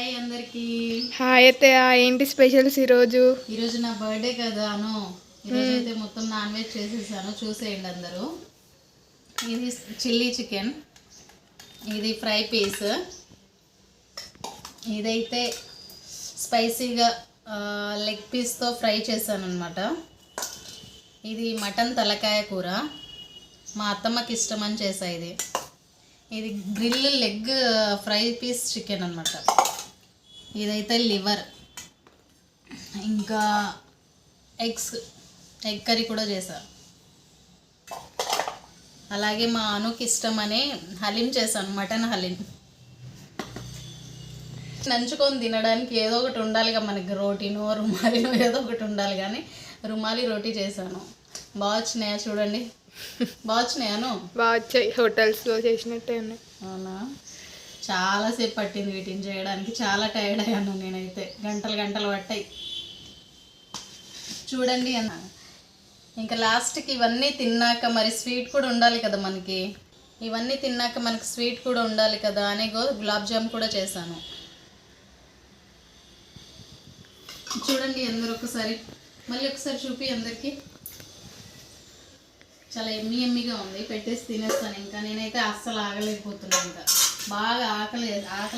Hi అందరికి. Hi అత్తయ్య, ఏంటి స్పెషల్స్ ఈరోజు? ఈరోజు నా బర్త్డే కదా అను. ఈరోజు అయితే మొత్తం నాన్ వెజ్ చేసేసాను, చూసేయండి అందరూ. ఇది చిల్లీ చికెన్, ఇది ఫ్రై పీస్, ఇదైతే స్పైసీగా లెగ్ పీస్తో ఫ్రై చేశాను అనమాట. ఇది మటన్ తలకాయ కూర, మా అత్తమ్మకి ఇష్టమని చేసా. ఇది grill leg fry piece chicken అనమాట. ఇదైతే లివర్, ఇంకా ఎగ్ కర్రీ కూడా చేశాను. అలాగే మా అనుకి ఇష్టమని హలీం చేశాను, మటన్ హలీం. నంచుకొని తినడానికి ఏదో ఒకటి ఉండాలిగా మనకి, రోటీనో రుమాలినో ఏదో ఒకటి ఉండాలి. కానీ రుమాలి రోటీ చేశాను. బాగా వచ్చినాయా చూడండి, బాగా వచ్చినాయాను. బాగా వచ్చాయి, హోటల్స్లో చేసినట్టే ఉన్నాయి. అవునా, చాలాసేపు పట్టింది వీటిని చేయడానికి, చాలా టైర్డ్ అయ్యాను నేనైతే. గంటలు పట్టాయి చూడండి అన్న. ఇంకా లాస్ట్కి ఇవన్నీ తిన్నాక మరి స్వీట్ కూడా ఉండాలి కదా మనకి. ఇవన్నీ తిన్నాక మనకి స్వీట్ కూడా ఉండాలి కదా అని గులాబ్ జామ్ కూడా చేశాను. చూడండి అందరూ ఒకసారి, మళ్ళీ ఒకసారి చూపి అందరికీ. చాలా ఎమ్మిగా ఉంది, పెట్టేసి తినేస్తాను. ఇంకా నేనైతే అస్సలు ఆగలేకపోతున్నాను. ఇంకా బాగా ఆకలి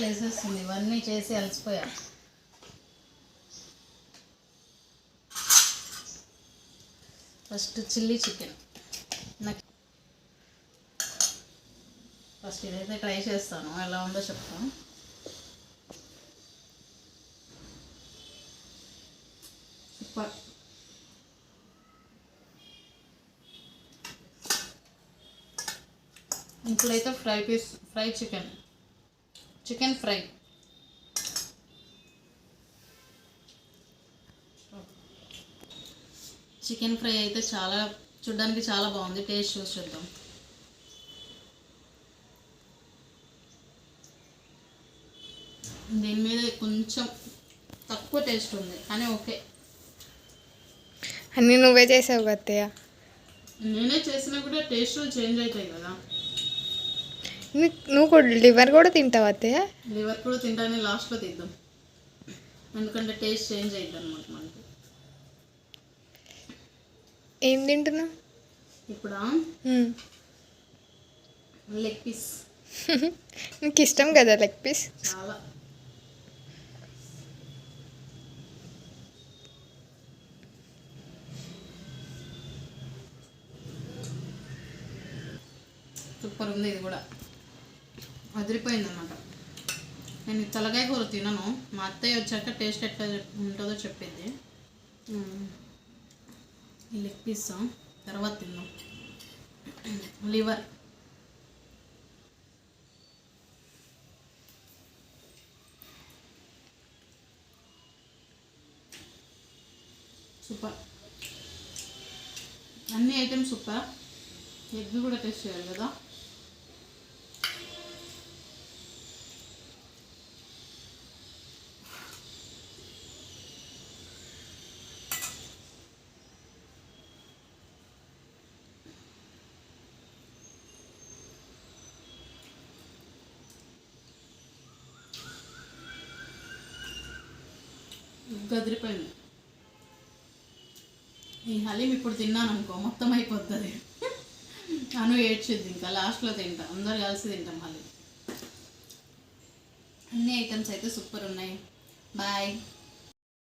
వేసేస్తుంది, ఇవన్నీ చేసి అలసిపోయా. ఫస్ట్ చిల్లీ చికెన్, నాకు ఫస్ట్ ఇదైతే ట్రై చేస్తాను, ఎలా ఉందో చెప్తాను. సూపర్. ఇప్పుడైతే fry chicken fry. Chicken fry అయితే చూడడానికి చాలా బాగుంది. టేస్ట్ చూసి చూద్దాం. దీని మీద కొంచెం తక్కువ టేస్ట్ ఉంది, కానీ ఓకే. అన్నీ నువ్వే చేసావు కదా అత్తయ్య. నేనే చేసినా కూడా టేస్ట్ చేంజ్ అవుతాయి కదా. నువ్వు కూడా లివర్ కూడా తింటావు అత్తయ్య? లివర్ కూడా తింటానే, లాస్ట్లో తిద్దాం, ఎందుకంటే టేస్ట్ చేంజ్ అవుతుంది అనమాట మనకి. ఏం తింటున్నావు ఇప్పుడు? Leg piece. నీకు ఇష్టం కదా లెగ్ పీస్? చాలా. సూపర్ ఉంది, ఇది కూడా అదిరిపోయింది అనమాట. నేను తలకాయ కూర తినను, మా అత్తయ్య వచ్చాక టేస్ట్ ఎట్లా ఉంటుందో చెప్పింది. ఈ లెగ్ పీస్ తర్వాత తిందాం. Liver, super. అన్ని ఐటమ్స్ సూపర్. ఎగ్ కూడా టేస్ట్ చేయాలి కదా. గదిరిపోయింది. ఈ హలీం ఇప్పుడు తిన్నాను అనుకో మొత్తం అయిపోతుంది. అను ఏడ్చిద్ది, ఇంకా లాస్ట్లో తింటా, అందరు కలిసి తింటాం హలీం. అన్ని ఐటమ్స్ అయితే సూపర్ ఉన్నాయి. బాయ్.